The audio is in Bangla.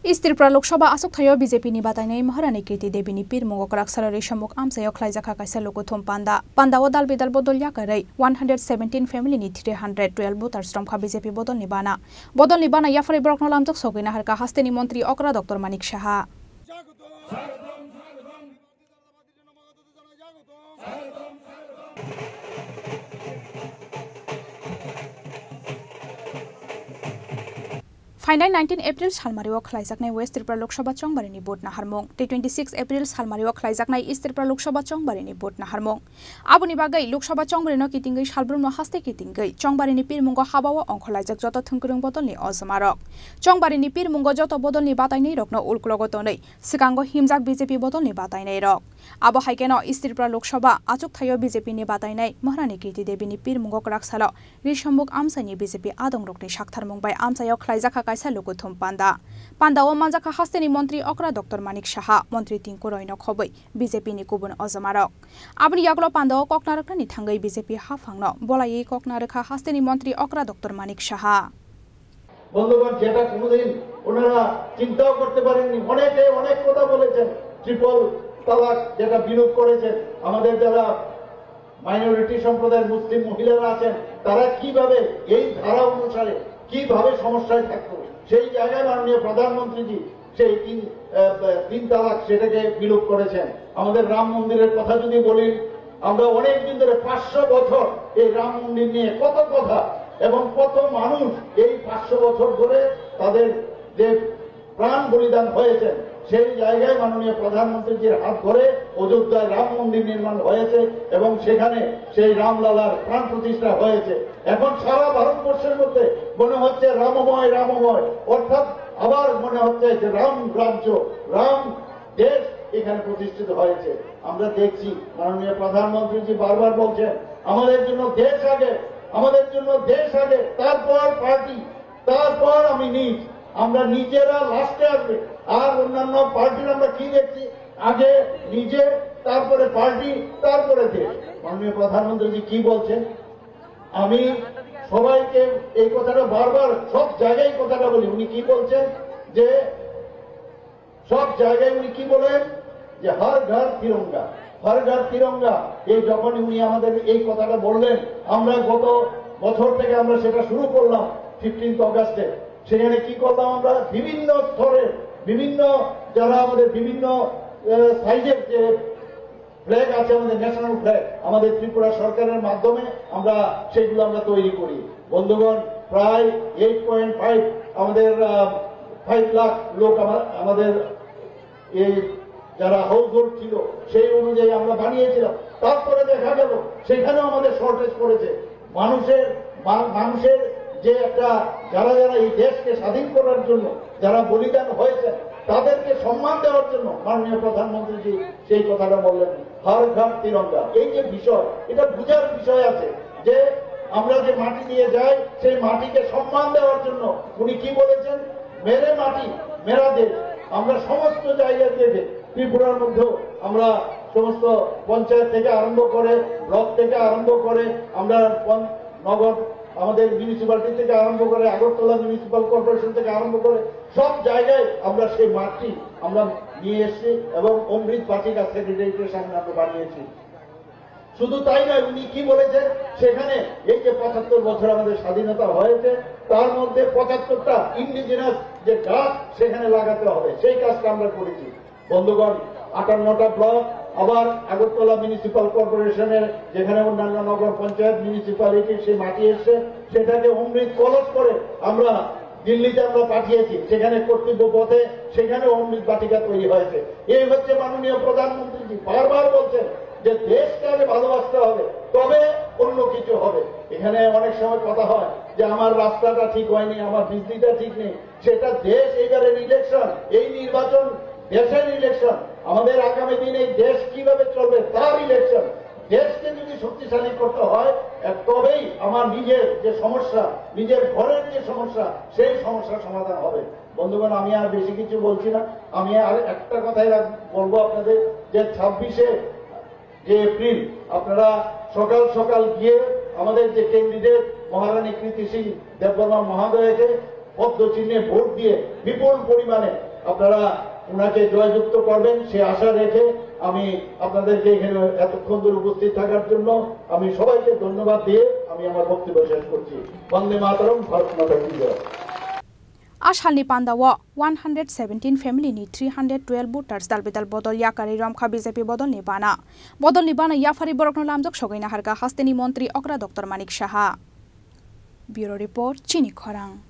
इस त्रिपुरा लोकसभा आसक थायो बीजेपी नि बातायनाय महारानी कीर्ति देवी नि पीर मुंगो कराक सालारि सम्मुख आमसायाव ख्लायजाखा कायसा लोगोथुम पान्दाव दाल बेदाल बदल याकारै 117 फेमिली नि 312 भोटार्स रमखा बीजेपी बदल नि बाना याफारि ब्रकनो लामजक सगैना हारका हास्तेनि मन्त्री अकरा doctor Manik Saha final 19 April सालमारियाव ख्लायजाकनाय वेस्ट त्रिपुरा लोकसभा चंबारिनि भोट नाहारमुं 26 एप्रिल सालमारियाव ख्लायजाकनाय ईस्ट त्रिपुरा लोकसभा चंबारिनि भोट नाहारमुं आबुनि बागै लोकसभा चंबारिनो कितिंगै सालब्रुमनो हास्ते कितिंगै चंबारिनि पीरमुंगो हाबाव अंखलायजाक जत थुंकुरुं बदलनि अजमारक चंबारिनि पीरमुंगो जत बदलनि बातायनाय रकनो उल्कुलगतनै सिगांगो हिमजाक बीजेपी बदलनि बातायनाय रक आबो हाइकेनो ईस्ट त्रिपुरा लोकसभा आचुक थायो बीजेपी नि बातायनाय महारानी कीर्ति देवीनि पीरमुंगो कराकसाल रिसम्मुख आमसानि बीजेपी आदं रकनि साखथारमुंबाय आमसायाव ख्लायजाखा कायसा लोगोथुम पान्दाव मानजाखा हास्तेनि मन्त्री अकरा डॉक्टर मानिक साहा मन्त्री तिंकु रयनो खबै बीजेपी नि गुबुन अजमारक आबनि यागलो पान्दाव ककनारकनि थांगै बीजेपी हाफांनो बलायै ककनारखा हास्तेनि मन्त्री अकरा डॉक्टर मानिक साहा বন্ধুগণ যেটা কোনোদিন ওনারা চিন্তাও করতে পারেননি অনেকে অনেক কথা বলেছেন ট্রিপল তালাক যেটা বিরোধ করেছেন আমাদের যারা মাইনরিটি সম্প্রদায়ের মুসলিম মহিলারা আছেন তারা কিভাবে এই ধারা অনুসারে কিভাবে সমস্যায় থাকতো সেই জায়গায় মাননীয় প্রধানমন্ত্রীজি সেই তিন তালাক সেটাকে বিলোপ করেছেন আমাদের রাম মন্দিরের কথা যদি বলি আমরা অনেক দিন ধরে 500 বছর এই রাম মন্দির নিয়ে কত কথা এবং কত মানুষ এই 500 বছর ধরে তাদের যে প্রাণ বলিদান হয়েছে সেই জায়গায় মাননীয় প্রধানমন্ত্রীজির হাত ধরে অযোধ্যায় রাম মন্দির নির্মাণ হয়েছে এবং সেখানে সেই রামলালার প্রাণ প্রতিষ্ঠা হয়েছে এখন সারা ভারতবর্ষের মধ্যে মনে হচ্ছে রামময় রামময় অর্থাৎ আবার মনে হচ্ছে যে রাম রাজ্য রাম দেশ এখানে প্রতিষ্ঠিত হয়েছে আমরা দেখছি মাননীয় প্রধানমন্ত্রীজি বারবার বলছেন আমাদের জন্য দেশ আগে তারপর পার্টি তারপর আমি নিজ আমরা নিজেরা লাস্টে আসবে আর অন্যান্য পার্টির আমরা কি দেখছি আগে নিজে তারপরে পার্টি তারপরে দেশ মাননীয় প্রধানমন্ত্রীজি কি বলছেন আমি সবাইকে এই কথাটা বারবার সব জায়গায় কথাটা বলি উনি কি বলছেন যে সব জায়গায় উনি কি বলেন যে হর ঘর তিরঙ্গা এই যখন উনি আমাদের এই কথাটা বললেন আমরা গত বছর থেকে আমরা সেটা শুরু করলাম 15 অগাস্টে সেখানে কি করলাম আমরা বিভিন্ন স্তরে বিভিন্ন যারা আমাদের বিভিন্ন সাইজের যে ফ্ল্যাগ আছে আমাদের ন্যাশনাল ফ্ল্যাগ আমাদের ত্রিপুরা সরকারের মাধ্যমে আমরা সেগুলো আমরা তৈরি করি বন্ধুগণ প্রায় 8.5 আমাদের 5 লাখ লোক আমাদের এই যারা হাউসহোল্ড ছিল সেই অনুযায়ী আমরা বানিয়েছিলাম তারপরে দেখা গেল সেখানেও আমাদের শর্টেজ পড়েছে মানুষের যে একটা যারা এই দেশকে স্বাধীন করার জন্য যারা বলিদান হয়েছে তাদেরকে সম্মান দেওয়ার জন্য মাননীয় প্রধানমন্ত্রীজি সেই কথাটা বললেন হর ঘর তিরঙ্গা এই যে বিষয় এটা বুঝার বিষয় আছে যে আমরা যে মাটি দিয়ে যাই সেই মাটিকে সম্মান দেওয়ার জন্য উনি কি বলেছেন মেরে মাটি মেরা দেশ আমরা সমস্ত জায়গা থেকে ত্রিপুরার মধ্যেও আমরা সমস্ত পঞ্চায়েত থেকে আরম্ভ করে ব্লক থেকে আরম্ভ করে আমরা নগর আমাদের মিউনিসিপ্যালিটি থেকে আরম্ভ করে আগরতলা মিউনিসিপ্যাল কর্পোরেশন থেকে আরম্ভ করে সব জায়গায় আমরা সেই মাঠটি আমরা নিয়ে এসেছি এবং অমৃত বাটিকা সেক্রেটারিয়েটের সামনে আমরা বানিয়েছি শুধু তাই নয় উনি কি বলেছেন সেখানে এই যে 75 বছর আমাদের স্বাধীনতা হয়েছে তার মধ্যে 75টা ইন্ডিজিনাস যে গাছ সেখানে লাগাতে হবে সেই কাজটা আমরা করেছি বন্ধুগণ 58টা ব্লক আবার আগরতলা মিউনিসিপ্যাল কর্পোরেশনের যেখানে অন্যান্য নগর পঞ্চায়েত মিউনিসিপ্যালিটি সেই মাটি এসছে সেটাকে অমৃত কলস করে আমরা দিল্লিতে আমরা পাঠিয়েছি সেখানে কর্তব্য পথে সেখানে অমৃত বাটিকা তৈরি হয়েছে এই হচ্ছে মাননীয় প্রধানমন্ত্রীজি বারবার বলছেন যে দেশকে আগে ভালোবাসতে হবে তবে অন্য কিছু হবে এখানে অনেক সময় কথা হয় যে আমার রাস্তাটা ঠিক হয়নি আমার বিজলিটা ঠিক নেই সেটা দেশ এইবারের ইলেকশন এই নির্বাচন দেশের ইলেকশন আমাদের আগামী দিনে এই দেশ কিভাবে চলবে তার ইলেকশন দেশকে যদি শক্তিশালী করতে হয় তবেই আমার নিজের যে সমস্যা নিজের ঘরের যে সমস্যা সেই সমস্যার সমাধান হবে বন্ধুগণ আমি আর বেশি কিছু বলছি না আমি আর একটা কথাই বলবো আপনাদের যে 26 এপ্রিল আপনারা সকাল সকাল গিয়ে আমাদের যে ক্যান্ডিডেট মহারানী কীর্তি সিং দেববর্মা মহোদয়কে পদ্ম চিহ্নে ভোট দিয়ে বিপুল পরিমাণে আপনারা ওনাকে জয়যুক্ত করবেন সে আশা রেখে আমি আপনাদেরকে এখানে এতক্ষণ ধরে উপস্থিত থাকার জন্য আমি সবাইকে ধন্যবাদ দিয়ে আমি আমার বক্তব্য শেষ করছি। বন্দে মাতরম, ভারত মাতা কি জয়। Ashalni Pandawa 117 family ni 312 voters dalbidal bodol yakari ramkha BJP bodol ni bana yafari borokno lamjok sogaina harga hasteni montri okra Dr. Manik Saha. Bureau report Chini Khorang.